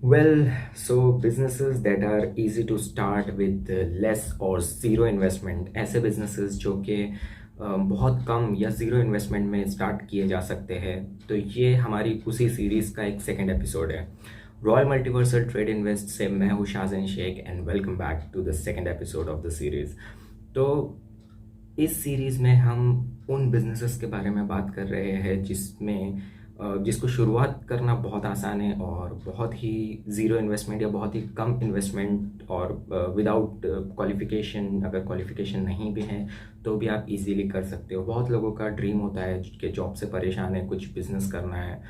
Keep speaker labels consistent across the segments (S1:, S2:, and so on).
S1: Well, so businesses that are easy to start with less or zero investment, ऐसे businesses जो कि बहुत कम या ज़ीरो इन्वेस्टमेंट में स्टार्ट किए जा सकते हैं, तो ये हमारी उसी सीरीज़ का एक सेकंड एपिसोड है। रॉयल मल्टीवर्सल ट्रेड इन्वेस्ट से मैं हूँ Shahzain Shaikh and welcome back to the second episode of the series. तो इस सीरीज़ में हम उन बिजनेसेस के बारे में बात कर रहे हैं जिसको शुरुआत करना बहुत आसान है और बहुत ही ज़ीरो इन्वेस्टमेंट या बहुत ही कम इन्वेस्टमेंट और विदाउट क्वालिफ़िकेशन, अगर क्वालिफ़िकेशन नहीं भी है तो भी आप इजीली कर सकते हो। बहुत लोगों का ड्रीम होता है कि जॉब से परेशान है, कुछ बिज़नेस करना है,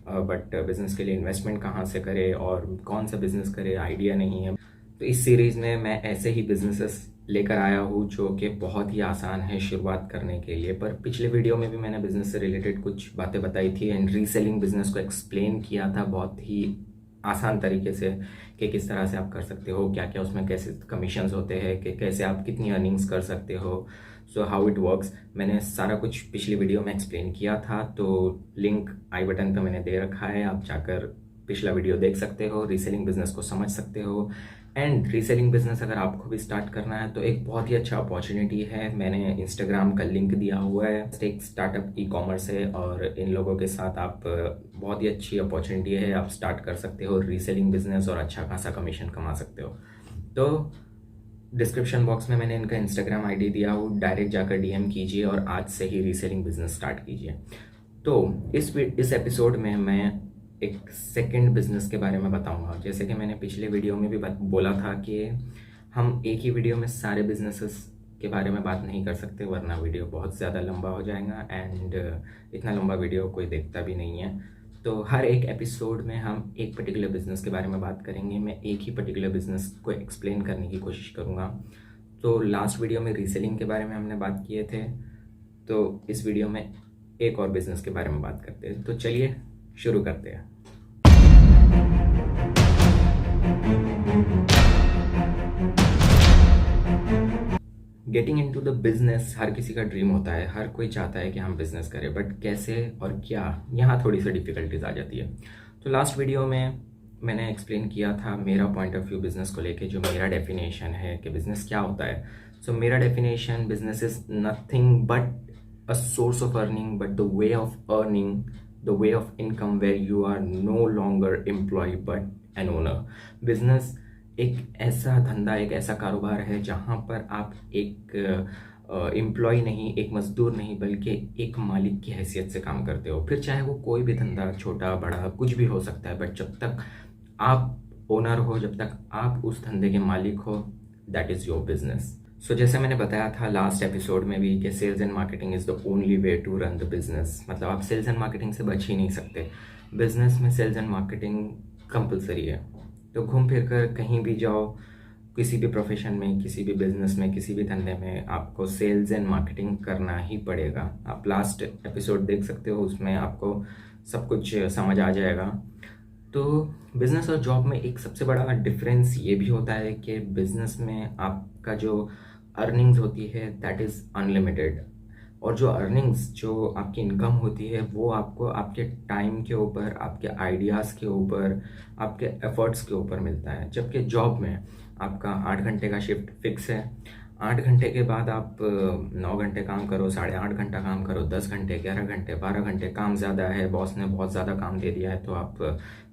S1: बट बिज़नेस के लिए इन्वेस्टमेंट कहाँ से करे और कौन सा बिज़नेस करे, आइडिया नहीं है। तो इस सीरीज़ में मैं ऐसे ही बिजनेसेस लेकर आया हूँ जो कि बहुत ही आसान है शुरुआत करने के लिए। पर पिछले वीडियो में भी मैंने बिज़नेस से रिलेटेड कुछ बातें बताई थी एंड रीसेलिंग बिज़नेस को एक्सप्लेन किया था बहुत ही आसान तरीके से कि किस तरह से आप कर सकते हो, क्या क्या उसमें कैसे कमीशंस होते हैं, कि कैसे आप कितनी अर्निंग्स कर सकते हो, सो हाउ इट वर्क्स। मैंने सारा कुछ पिछली वीडियो में एक्सप्लेन किया था, तो लिंक आई बटन पे मैंने दे रखा है, आप जाकर पिछला वीडियो देख सकते हो, रीसेलिंग बिज़नेस को समझ सकते हो। एंड रीसेलिंग बिजनेस अगर आपको भी स्टार्ट करना है तो एक बहुत ही अच्छा अपॉर्चुनिटी है। मैंने इंस्टाग्राम का लिंक दिया हुआ है, एक स्टार्टअप ई कॉमर्स है और इन लोगों के साथ आप बहुत ही अच्छी अपॉर्चुनिटी है, आप स्टार्ट कर सकते हो रीसेलिंग बिजनेस और अच्छा खासा कमीशन कमा सकते हो। तो डिस्क्रिप्शन बॉक्स में मैंने इनका इंस्टाग्राम आईडी दिया हो, डायरेक्ट जाकर डीएम कीजिए और आज से ही रीसेलिंग बिजनेस स्टार्ट कीजिए। तो इस एपिसोड में मैं एक सेकंड बिजनेस के बारे में बताऊंगा। जैसे कि मैंने पिछले वीडियो में भी बोला था कि हम एक ही वीडियो में सारे बिजनेसेस के बारे में बात नहीं कर सकते, वरना वीडियो बहुत ज़्यादा लंबा हो जाएगा एंड इतना लंबा वीडियो कोई देखता भी नहीं है। तो हर एक एपिसोड में हम एक पर्टिकुलर बिजनेस के बारे में बात करेंगे, मैं एक ही पर्टिकुलर बिजनेस को एक्सप्लेन करने की कोशिश करूँगा। तो लास्ट वीडियो में रीसेलिंग के बारे में हमने बात किए थे, तो इस वीडियो में एक और बिजनेस के बारे में बात करते हैं। तो चलिए शुरू करते हैं। गेटिंग इनटू द बिजनेस हर किसी का ड्रीम होता है, हर कोई चाहता है कि हम बिजनेस करें, बट कैसे और क्या, यहाँ थोड़ी सी डिफिकल्टीज आ जाती है। तो लास्ट वीडियो में मैंने एक्सप्लेन किया था मेरा पॉइंट ऑफ व्यू बिजनेस को लेके, जो मेरा डेफिनेशन है कि बिजनेस क्या होता है। सो मेरा definition, business is nothing but a source of earning, but the way of earning, the way of income where you are no longer employ but an owner. Business एक ऐसा धंधा, एक ऐसा कारोबार है जहाँ पर आप एक एम्प्लॉय नहीं, एक मजदूर नहीं, बल्कि एक मालिक की हैसियत से काम करते हो। फिर चाहे वो कोई भी धंधा, छोटा बड़ा कुछ भी हो सकता है, बट जब तक आप ओनर हो, जब तक आप उस धंधे के मालिक हो, that is your business. So जैसे मैंने बताया था लास्ट एपिसोड में भी कि sales and marketing is the only way to run the business. मतलब आप सेल्स एंड मार्केटिंग से बच ही नहीं सकते। बिजनेस में सेल्स एंड मार्केटिंग कंपलसरी है। तो घूम फिर कर कहीं भी जाओ, किसी भी प्रोफेशन में, किसी भी बिजनेस में, किसी भी धंधे में आपको सेल्स एंड मार्केटिंग करना ही पड़ेगा। आप लास्ट एपिसोड देख सकते हो, उसमें आपको सब कुछ समझ आ जाएगा। तो बिजनेस और जॉब में एक सबसे बड़ा डिफरेंस ये भी होता है कि बिजनेस में आपका जो अर्निंग्स होती है दैट इज़ अनलिमिटेड, और जो अर्निंग्स, जो आपकी इनकम होती है, वो आपको आपके टाइम के ऊपर, आपके आइडियाज़ के ऊपर, आपके एफर्ट्स के ऊपर मिलता है। जबकि जॉब में आपका 8 घंटे का शिफ्ट फिक्स है। 8 घंटे के बाद आप 9 घंटे काम करो, 8.5 घंटा काम करो, 10 घंटे, 11 घंटे, 12 घंटे, काम ज़्यादा है, बॉस ने बहुत ज़्यादा काम दे दिया है तो आप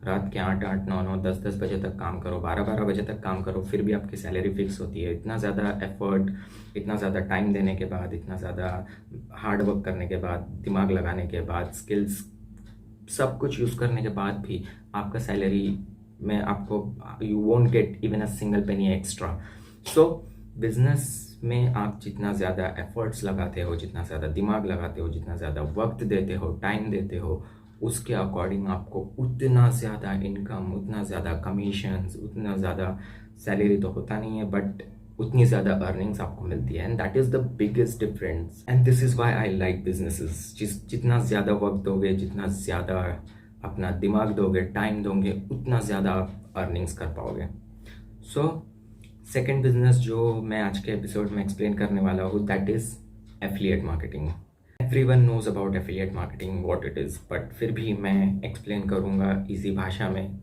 S1: रात के 8-8, 9-9, 10-10 बजे तक काम करो, 12-12 बजे तक काम करो, फिर भी आपकी सैलरी फिक्स होती है। इतना ज़्यादा एफर्ट, इतना ज़्यादा टाइम देने के बाद, इतना ज़्यादा हार्ड वर्क करने के बाद, दिमाग लगाने के बाद, स्किल्स सब कुछ यूज़ करने के बाद भी आपका सैलरी में आपको, you won't get even a single penny extra. So business में आप जितना ज़्यादा एफर्ट्स लगाते हो, जितना ज़्यादा दिमाग लगाते हो, जितना ज़्यादा वक्त देते हो, टाइम देते हो, उसके अकॉर्डिंग आपको उतना ज़्यादा इनकम, उतना ज़्यादा कमीशंस, उतना ज़्यादा सैलरी तो होता नहीं है, बट उतनी ज़्यादा अर्निंग्स आपको मिलती है। And that is the biggest difference and this is why I like businesses. जितना ज़्यादा वक्त दोगे, जितना ज़्यादा अपना दिमाग दोगे, टाइम दोगे, उतना ज़्यादा आप अर्निंग्स कर पाओगे। सो सेकेंड बिजनेस जो मैं आज के एपिसोड में एक्सप्लेन करने वाला हूँ, that is affiliate marketing. Everyone knows about affiliate marketing, what it is, but फिर भी मैं एक्सप्लेन करूँगा इजी भाषा में,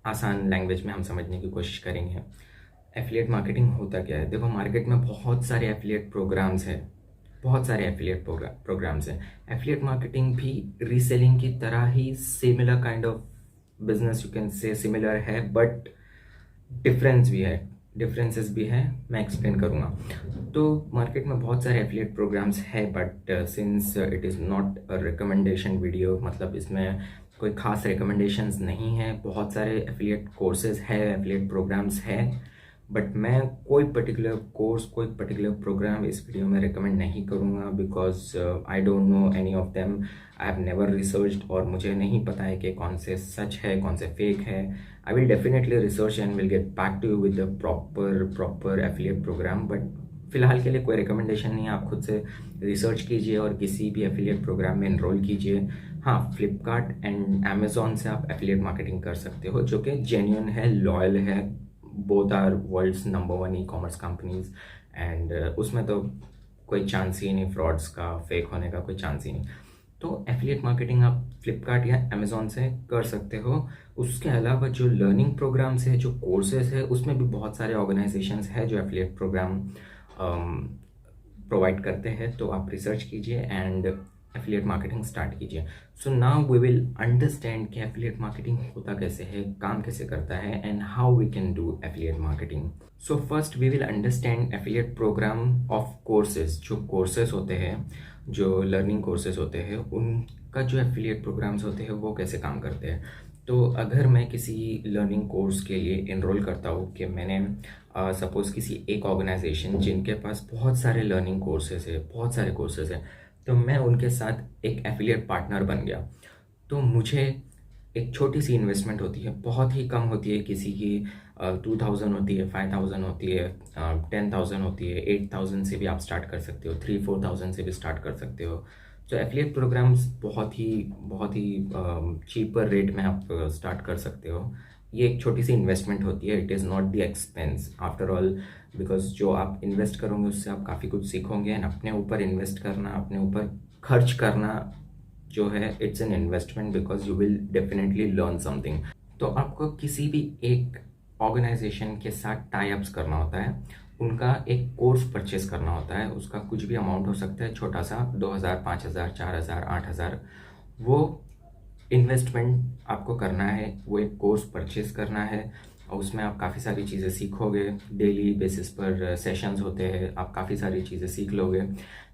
S1: आसान लैंग्वेज में हम समझने की कोशिश करेंगे। एफिलिएट मार्केटिंग होता क्या है? देखो, मार्केट में बहुत सारे एफिलिएट प्रोग्राम्स हैं, बहुत सारे एफिलिएट प्रोग्राम्स हैं। एफिलिएट मार्केटिंग भी रीसेलिंग की तरह ही similar kind of business, you can say similar है, बट डिफरेंसेस भी हैं, मैं एक्सप्लेन करूँगा। तो मार्केट में बहुत सारे एफिलिएट प्रोग्राम्स है, but since it is not a recommendation video, मतलब इसमें कोई खास रिकमेंडेशंस नहीं है। बहुत सारे एफिलिएट कोर्सेज है, एफिलिएट प्रोग्राम्स है, बट मैं कोई पर्टिकुलर कोर्स, कोई पर्टिकुलर प्रोग्राम इस वीडियो में रिकमेंड नहीं करूँगा, because I don't know any of them, I have never researched, और मुझे नहीं पता है कि कौन से सच है, कौन से फेक है। I will definitely research and will get back to you with the proper affiliate programme, but फिलहाल के लिए कोई रिकमेंडेशन नहीं है। आप खुद से रिसर्च कीजिए और किसी भी एफिलिएट प्रोग्राम में एनरोल कीजिए। हाँ, फ्लिपकार्ट एंड अमेजोन से आप एफिलिएट मार्केटिंग कर सकते हो, जो कि जेन्युइन है, लॉयल है। Both are world's number 1 e commerce companies, and उसमें तो कोई चांस ही नहीं फ्रॉड्स का, फेक होने का कोई चांस ही नहीं। तो एफिलिएट मार्केटिंग आप फ्लिपकार्ट या अमेजोन से कर सकते हो। उसके अलावा जो लर्निंग प्रोग्राम्स है, जो कोर्सेज है, उसमें भी बहुत सारे ऑर्गेनाइजेशंस है जो एफिलिएट प्रोग्राम प्रोवाइड करते हैं। तो आप रिसर्च कीजिए एंड एफिलिएट मार्केटिंग स्टार्ट कीजिए। So now we will understand कि एफिलिएट मार्केटिंग होता कैसे है, काम कैसे करता है, and how we can do affiliate marketing. So first we will understand affiliate programme of courses. जो कोर्सेज होते हैं, जो लर्निंग कोर्सेज होते हैं, उनका जो एफिलिएट प्रोग्राम्स होते हैं वो कैसे काम करते हैं। तो अगर मैं किसी लर्निंग कोर्स के लिए इनरोल करता हूँ, कि मैंने सपोज़ किसी एक ऑर्गेनाइजेशन जिनके पास बहुत सारे लर्निंग कोर्सेज है, बहुत सारे कोर्सेज है, तो मैं उनके साथ एक एफिलिएट पार्टनर बन गया। तो मुझे एक छोटी सी इन्वेस्टमेंट होती है, बहुत ही कम होती है, किसी की 2000 होती है, 5000 होती है, 10,000 होती है, 8000 से भी आप स्टार्ट कर सकते हो, 3-4,000 से भी स्टार्ट कर सकते हो। तो एफिलिएट प्रोग्राम्स बहुत ही चीपर रेट में आप स्टार्ट कर सकते हो। ये एक छोटी सी इन्वेस्टमेंट होती है, it is not the expense after all, because जो आप इन्वेस्ट करोगे उससे आप काफ़ी कुछ सीखोगे। एंड अपने ऊपर इन्वेस्ट करना, अपने ऊपर खर्च करना जो है, it's an investment, because you will definitely learn something. तो आपको किसी भी एक ऑर्गेनाइजेशन के साथ टाई अप्स करना होता है, उनका एक कोर्स परचेस करना होता है। उसका कुछ भी अमाउंट हो सकता है, छोटा सा, 2000, 5000, 4000, 8000, वो इन्वेस्टमेंट आपको करना है, वो एक कोर्स परचेस करना है। और उसमें आप काफ़ी सारी चीज़ें सीखोगे, डेली बेसिस पर सेशंस होते हैं, आप काफ़ी सारी चीज़ें सीख लोगे।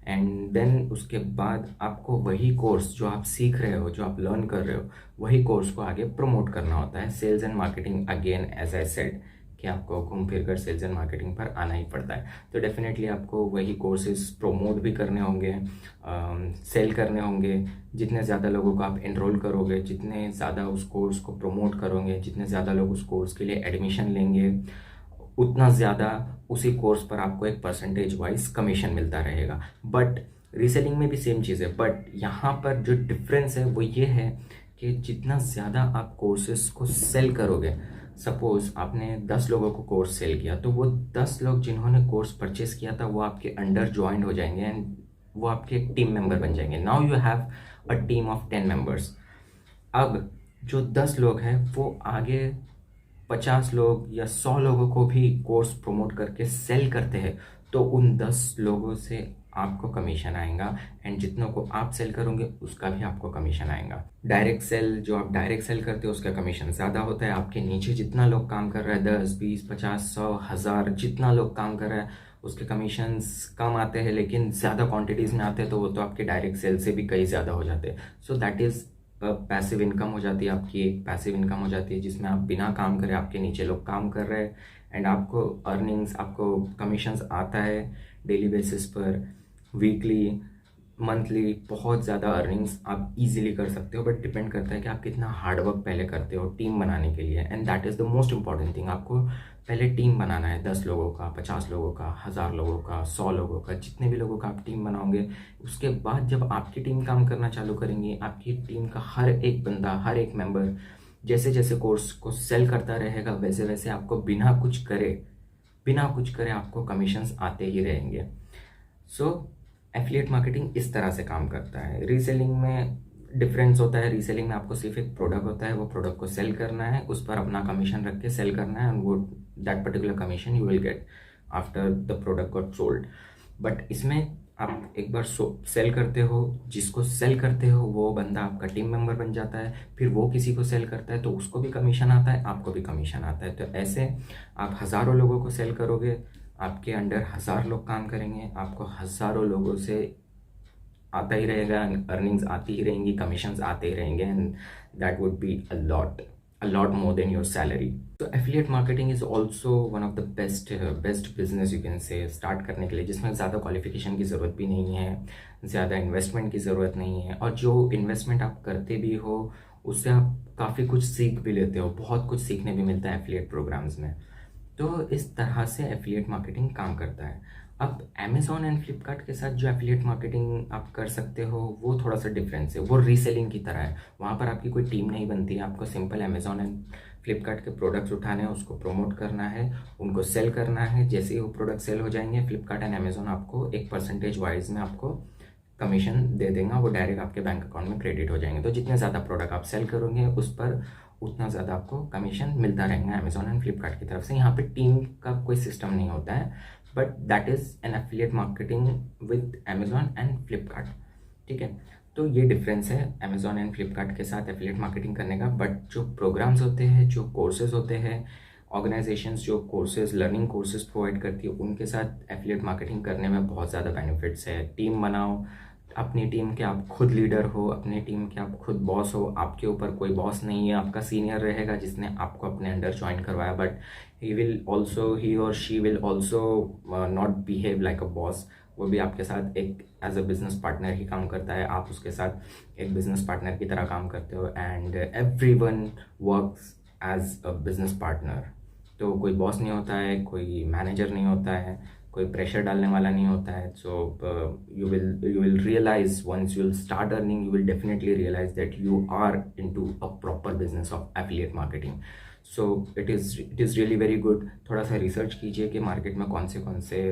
S1: एंड देन उसके बाद आपको वही कोर्स जो आप सीख रहे हो, जो आप लर्न कर रहे हो, वही कोर्स को आगे प्रमोट करना होता है। Sales and marketing, again as I said, कि आपको घूम फिर कर सेल्स एंड मार्केटिंग पर आना ही पड़ता है। तो डेफिनेटली आपको वही कोर्सेज प्रमोट भी करने होंगे, सेल करने होंगे। जितने ज़्यादा लोगों को आप एनरोल करोगे, जितने ज़्यादा उस कोर्स को प्रमोट करोगे, जितने ज़्यादा लोग उस कोर्स के लिए एडमिशन लेंगे, उतना ज़्यादा उसी कोर्स पर आपको एक परसेंटेज वाइज कमीशन मिलता रहेगा। बट रीसेलिंग में भी सेम चीज़ है, बट यहाँ पर जो डिफरेंस है वो ये है कि जितना ज़्यादा आप कोर्सेज को सेल करोगे, सपोज आपने 10 लोगों को कोर्स सेल किया, तो वो 10 लोग जिन्होंने कोर्स परचेस किया था वो आपके अंडर ज्वाइंट हो जाएंगे एंड वो आपके टीम मेंबर बन जाएंगे। Now you have a team of 10 members. अब जो 10 लोग हैं वो आगे 50 लोग या 100 लोगों को भी कोर्स प्रमोट करके सेल करते हैं, तो उन 10 लोगों से आपको कमीशन आएगा एंड जितनों को आप सेल करोगे उसका भी आपको कमीशन आएगा। डायरेक्ट सेल, जो आप डायरेक्ट सेल करते हो उसका कमीशन ज़्यादा होता है। आपके नीचे जितना लोग काम कर रहा है, 10, 20, 50, 100, 1000, जितना लोग काम कर रहा है उसके कमीशंस कम आते हैं, लेकिन ज़्यादा क्वांटिटीज़ में आते हैं तो वो तो आपके डायरेक्ट सेल से भी कई ज़्यादा हो जाते हैं। So that is passive income हो जाती है आपकी, एक पैसिव इनकम हो जाती है जिसमें आप बिना काम करे, आपके नीचे लोग काम कर रहे हैं एंड आपको अर्निंग्स, आपको कमीशंस आता है डेली बेसिस पर, वीकली, मंथली, बहुत ज़्यादा अर्निंग्स आप इजीली कर सकते हो। बट डिपेंड करता है कि आप कितना हार्डवर्क पहले करते हो टीम बनाने के लिए, and that is the most important thing. आपको पहले टीम बनाना है, 10 लोगों का, 50 लोगों का, 1000 लोगों का, 100 लोगों का, जितने भी लोगों का आप टीम बनाओगे। उसके बाद जब आपकी टीम काम करना चालू करेंगी, आपकी टीम का हर एक बंदा, हर एक मेंबर जैसे जैसे कोर्स को सेल करता रहेगा, वैसे वैसे आपको बिना कुछ करे आपको कमीशंस आते ही रहेंगे। सो एफिलिएट मार्केटिंग इस तरह से काम करता है। रीसेलिंग में डिफरेंस होता है रीसेलिंग में, आपको सिर्फ एक प्रोडक्ट होता है, वो प्रोडक्ट को सेल करना है, उस पर अपना कमीशन रख के सेल करना है, एंड वो that particular commission you will get after the product got sold. But इसमें आप एक बार सेल करते हो, जिसको सेल करते हो वो बंदा आपका टीम मेंबर बन जाता है, फिर वो किसी को सेल करता है तो उसको भी कमीशन आता है, आपको भी कमीशन आता है। तो ऐसे आप हज़ारों लोगों को सेल करोगे, आपके अंडर 1000 लोग काम करेंगे, आपको हज़ारों लोगों से आता ही रहेगा, अर्निंग्स आती ही रहेंगी, कमीशंस आते ही रहेंगे, and that would be a lot more than your salary. So affiliate marketing is also one of the best business you can say start करने के लिए, जिसमें ज़्यादा क्वालिफिकेशन की ज़रूरत भी नहीं है, ज़्यादा इन्वेस्टमेंट की ज़रूरत नहीं है, और जो इन्वेस्टमेंट आप करते भी हो उससे आप काफ़ी कुछ सीख भी लेते हो, बहुत कुछ सीखने भी मिलता है एफिलिएट प्रोग्राम्स में। तो इस तरह से एफिलिएट मार्केटिंग काम करता है। अब अमेज़ॉन एंड फ्लिपकार्ट के साथ जो एफिलिएट मार्केटिंग आप कर सकते हो वो थोड़ा सा डिफरेंस है, वो रीसेलिंग की तरह है। वहाँ पर आपकी कोई टीम नहीं बनती है, आपको सिंपल अमेज़ॉन एंड फ्लिपकार्ट के प्रोडक्ट्स उठाने हैं, उसको प्रमोट करना है, उनको सेल करना है। जैसे ही वो प्रोडक्ट सेल हो जाएंगे, फ्लिपकार्ट एंड अमेज़ॉन आपको एक परसेंटेज वाइज में आपको कमीशन दे देगा, वो डायरेक्ट आपके बैंक अकाउंट में क्रेडिट हो जाएंगे। तो जितने ज़्यादा प्रोडक्ट आप सेल करोगे उस पर उतना ज़्यादा आपको कमीशन मिलता रहेगा अमेज़ॉन एंड फ्लिपकार्ट की तरफ से। यहाँ पे टीम का कोई सिस्टम नहीं होता है, but that is an affiliate marketing with Amazon and Flipkart. ठीक है, तो ये डिफरेंस है अमेज़ॉन एंड फ्लिपकार्ट के साथ एफिलिएट मार्केटिंग करने का। बट जो प्रोग्राम्स होते हैं, जो कोर्सेज होते हैं, ऑर्गेनाइजेशंस जो कोर्सेज लर्निंग कोर्सेज प्रोवाइड करती है, उनके साथ एफिलिएट मार्केटिंग करने में बहुत ज़्यादा बेनिफिट्स है। टीम बनाओ, अपनी टीम के आप खुद लीडर हो, अपनी टीम के आप खुद बॉस हो, आपके ऊपर कोई बॉस नहीं है, आपका सीनियर रहेगा जिसने आपको अपने अंडर ज्वाइन करवाया, बट ही और she will also not behave like a boss. वो भी आपके साथ एक एज अ बिजनेस पार्टनर ही काम करता है, आप उसके साथ एक बिजनेस पार्टनर की तरह काम करते हो, and everyone works as a business partner. तो कोई बॉस नहीं होता है, कोई मैनेजर नहीं होता है, कोई प्रेशर डालने वाला नहीं होता है। So you will realise once you will start earning, you will definitely realise that you are into a proper business of affiliate marketing. So it is really very good. थोड़ा सा रिसर्च कीजिए कि market में कौन से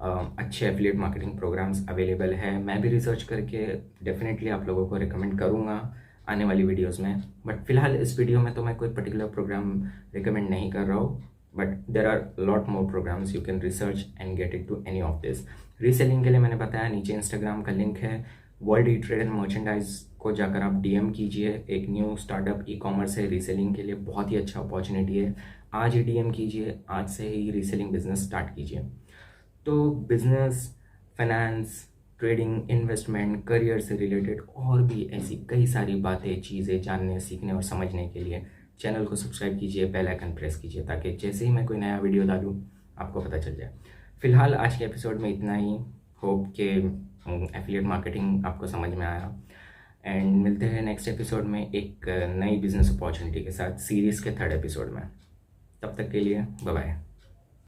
S1: अच्छे affiliate marketing programmes available है। मैं भी रिसर्च करके डेफिनेटली आप लोगों को रिकमेंड करूँगा आने वाली वीडियोस में। बट फिलहाल इस वीडियो में तो मैं कोई पर्टिकुलर प्रोग्राम रिकमेंड नहीं कर रहा हूँ, but there are lot more programmes you can research and get it to any of this. Reselling के लिए मैंने बताया, नीचे इंस्टाग्राम का लिंक है, World E Trade and Merchandise को जाकर आप डीएम कीजिए। एक न्यू स्टार्टअप ई कॉमर्स है, रीसेलिंग के लिए बहुत ही अच्छा अपॉर्चुनिटी है। आज ही डीएम कीजिए, आज से ही रीसेलिंग बिजनेस स्टार्ट कीजिए। तो business, finance, trading, investment, career से रिलेटेड और भी ऐसी कई सारी बातें, चीज़ें जानने, सीखने और समझने के लिए चैनल को सब्सक्राइब कीजिए, बेल आइकन प्रेस कीजिए, ताकि जैसे ही मैं कोई नया वीडियो डालूँ आपको पता चल जाए। फिलहाल आज के एपिसोड में इतना ही। होप के एफिलिएट मार्केटिंग आपको समझ में आया, एंड मिलते हैं नेक्स्ट एपिसोड में एक नई बिजनेस अपॉर्चुनिटी के साथ, सीरीज़ के 3rd एपिसोड में। तब तक के लिए बाय बाय।